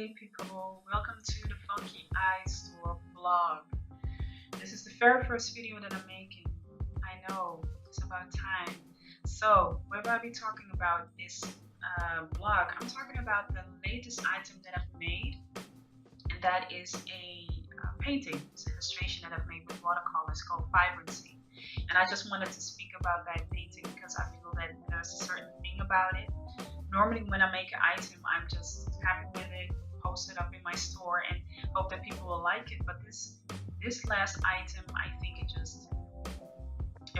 Hey people, welcome to the Funky Eye Store blog. This is the very first video that I'm making. I know, it's about time. So, what will I be talking about this blog? I'm talking about the latest item that I've made, and that is a painting. It's an illustration that I've made with watercolors called Vibrancy. And I just wanted to speak about that painting because I feel that there's a certain thing about it. Normally when I make an item, I'm just happy with it, post it up in my store and hope that people will like it. But this last item, I think it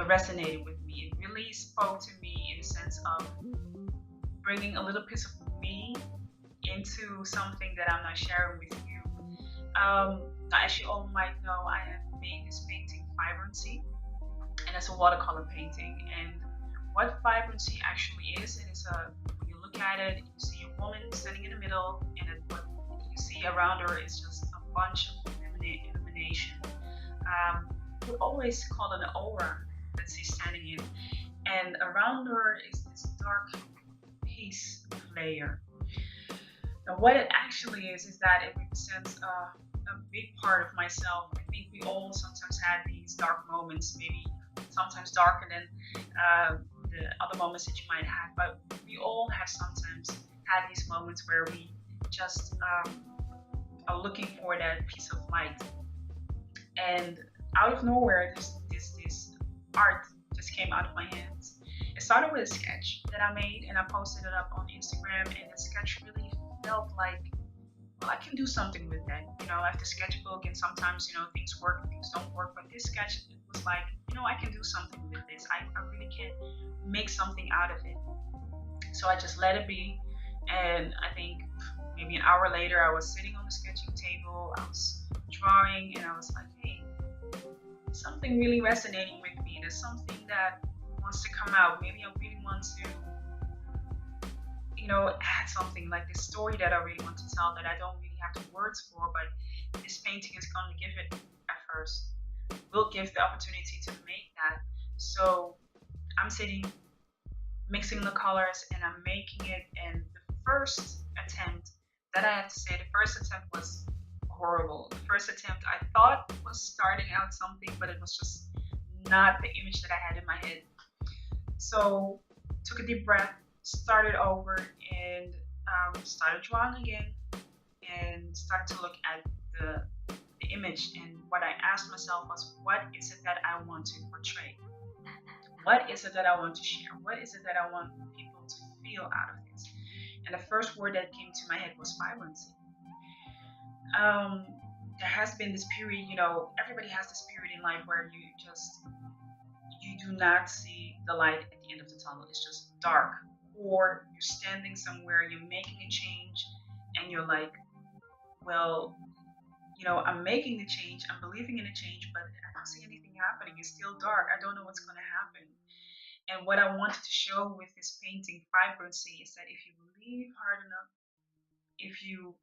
resonated with me. It really spoke to me in the sense of bringing a little piece of me into something that I'm not sharing with you. As you all might know, I have made this painting Vibrancy, and it's a watercolor painting. And what Vibrancy actually is, it is when you look at it, you see a woman standing in the middle, and what you see around her is just a bunch of illumination. We always call it an aura that she's standing in, and around her is this dark piece of layer. Now, what it actually is that it represents a big part of myself. I think we all sometimes had these dark moments, maybe sometimes darker than the other moments that you might have, but we all have sometimes had these moments where we just are looking for that piece of light. And out of nowhere, this art just came out of my hands. It started with a sketch that I made, and I posted it up on Instagram, and the sketch really felt like, well, I can do something with that. I have the sketchbook, and sometimes, things work and things don't work, but this sketch, it was like, I can do something with this. I really can make something out of it. So I just let it be, and I think maybe an hour later, I was sitting on the sketching table, I was drawing, and I was like, hey, something really resonating with me. There's something that wants to come out. Maybe I really want to add something like this story that I really want to tell that I don't really have the words for, but this painting is going to give it at first. Will give the opportunity to make that. So I'm sitting, mixing the colors, and I'm making it. And the first attempt, that I have to say, the first attempt was horrible. The first attempt I thought was starting out something, but it was just not the image that I had in my head. So took a deep breath, started over, and started drawing again, and started to look at the image. And what I asked myself was, what is it that I want to portray? What is it that I want to share? What is it that I want people to feel out of this? And the first word that came to my head was vibrancy. There has been this period, everybody has this period in life where you do not see the light at the end of the tunnel. It's just dark. Or you're standing somewhere, you're making a change, and you're like, well, I'm making the change, I'm believing in the change, but I don't see anything happening. It's still dark. I don't know what's going to happen. And what I wanted to show with this painting, Vibrancy, is that if you believe hard enough, if you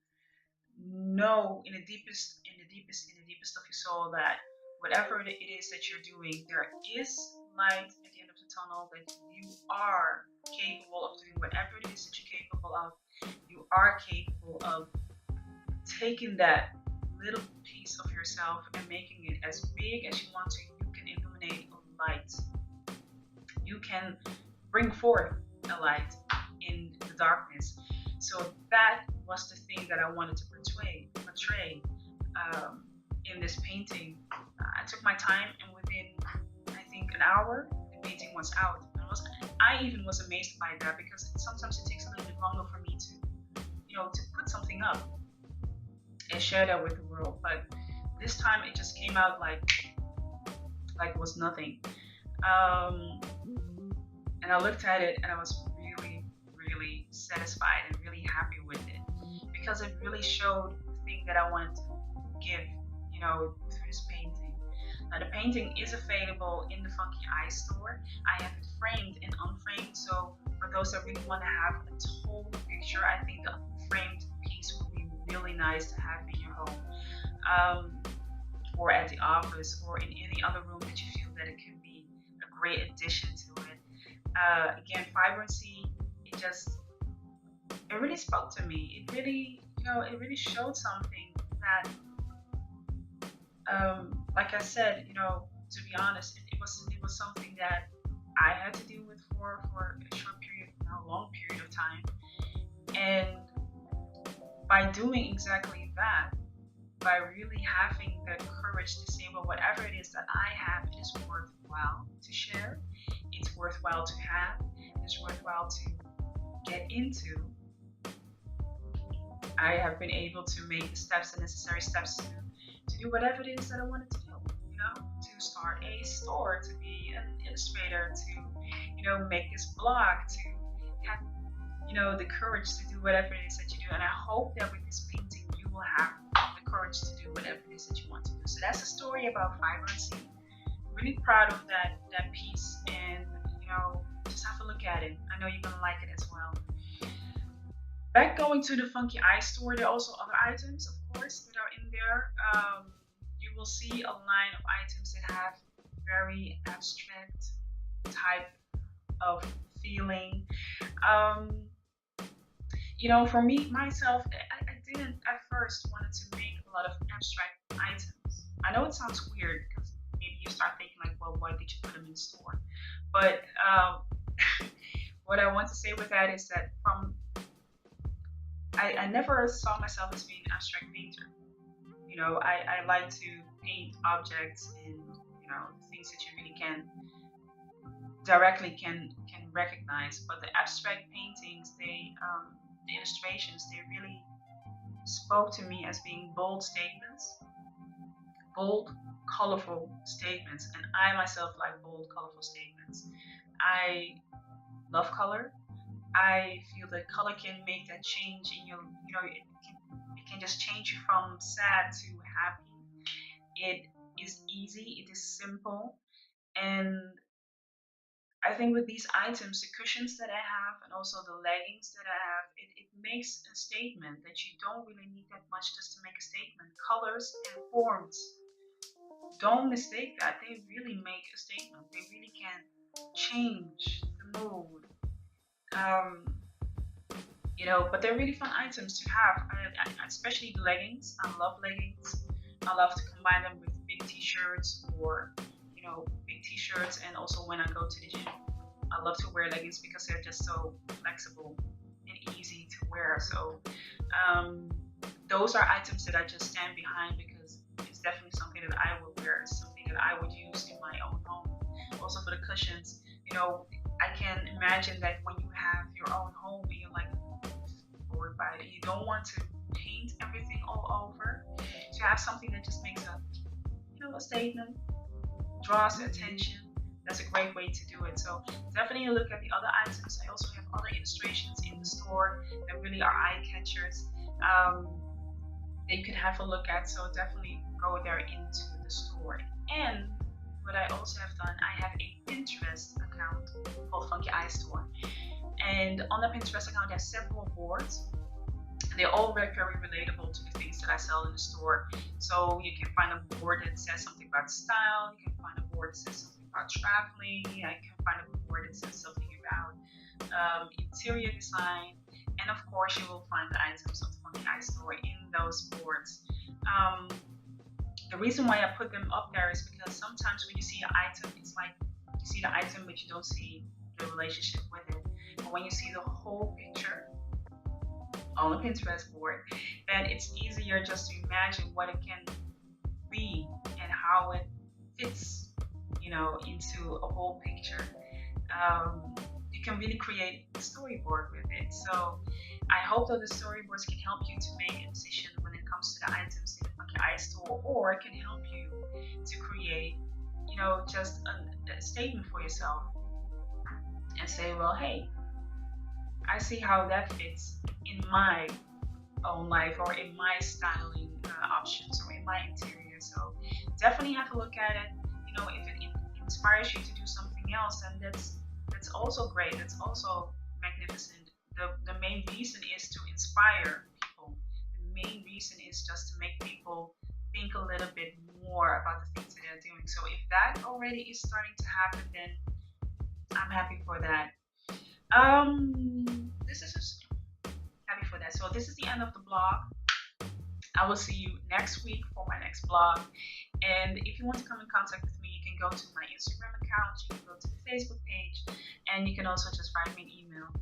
know in the deepest of your soul that whatever it is that you're doing, there is light at the end of the tunnel, that you are capable of doing whatever it is that you're capable of. You are capable of taking that little piece of yourself and making it as big as you want to. You can illuminate a light. You can bring forth a light in the darkness. So that was the thing that I wanted to portray in this painting. I took my time, and within, I think, an hour, the painting was out. I even was amazed by that, because sometimes it takes a little bit longer for me to put something up and share that with the world. But this time it just came out like it was nothing. And I looked at it, and I was really, really satisfied and really happy with it, because it really showed the thing that I wanted to give, through this painting. Now, the painting is available in the Funky Eye Store. I have it framed and unframed, so for those that really want to have a total picture, I think the framed piece would be really nice to have in your home, or at the office, or in any other room that you feel that it can be a great addition to it. Again, Vibrancy, it really spoke to me. It really, it really showed something that, like I said, to be honest, it was something that I had to deal with for a short period, a long period of time. And by doing exactly that, by really having the courage to say, well, whatever it is that I have, it is worthwhile to share. It's worthwhile to have. It's worthwhile to get into. I have been able to make the necessary steps to do whatever it is that I wanted to do. To start a store, to be an illustrator, to make this blog, to have the courage to do whatever it is that you do. And I hope that with this painting you will have the courage to do whatever it is that you want to do. So that's a story about vibrancy. Really proud of that piece, and just have a look at it. I know you're gonna like it as well. Back going to the Funky Eye store, there are also other items, of course, that are in there. You will see a line of items that have very abstract type of feeling. For me, myself, I didn't at first wanted to make a lot of abstract items. I know it sounds weird because maybe you start thinking like, well, why did you put them in store? But what I want to say with that is that I never saw myself as being an abstract painter. I like to paint objects and things that you really directly can recognize. But the abstract paintings, the illustrations, they really spoke to me as being bold statements, bold, colorful statements, and I myself like bold, colorful statements. I love color. I feel that color can make that change in your, it can just change you from sad to happy. It is easy, it is simple, and I think with these items, the cushions that I have and also the leggings that I have, it makes a statement that you don't really need that much just to make a statement. Colors and forms, don't mistake that. They really make a statement. They really can change the mood. But they're really fun items to have, especially the leggings. I love leggings. I love to combine them with big t-shirts or big t-shirts, and also when I go to the gym, I love to wear leggings because they're just so flexible and easy to wear. So those are items that I just stand behind because it's definitely something that I would wear. It's something that I would use in my own home. Also for the cushions, I can imagine that when you have your own home and you're like bored by it and you don't want to paint everything all over, to have something that just makes a statement, draws attention, that's a great way to do it. So definitely look at the other items. I also have other illustrations in the store that really are eye catchers that you can have a look at. So definitely go there into the store. And what I also have done, I have a Pinterest account called Funky Eye Store, and on the Pinterest account there's several boards. They're all very, very relatable to the things that I sell in the store. So you can find a board that says something about style, you can find a board that says something about traveling, I can find a board that says something about interior design, and of course you will find the items of the Funky Eye Store in those boards. The reason why I put them up there is because sometimes when you see an item, it's like you see the item but you don't see the relationship with it. But when you see the whole picture on the Pinterest board, then it's easier just to imagine what it can be and how it fits, into a whole picture. You can really create a storyboard with it. So I hope that the storyboards can help you to make a decision when it comes to the items in the Funky Eye Store, or it can help you to create, just a statement for yourself and say, well, hey, I see how that fits in my own life or in my styling options or in my interior. So definitely have a look at it. If it inspires you to do something else, then that's also great. That's also magnificent. The main reason is to inspire people. The main reason is just to make people think a little bit more about the things that they're doing. So if that already is starting to happen, then I'm happy for that. This is just happy for that. So this is the end of the blog. I will see you next week for my next blog. And if you want to come in contact with me, you can go to my Instagram account, you can go to the Facebook page, and you can also just write me an email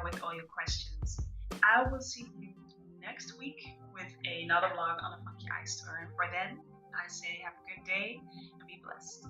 with all your questions. I will see you next week with another blog on the Funky Eye Store. And for then, I say have a good day and be blessed.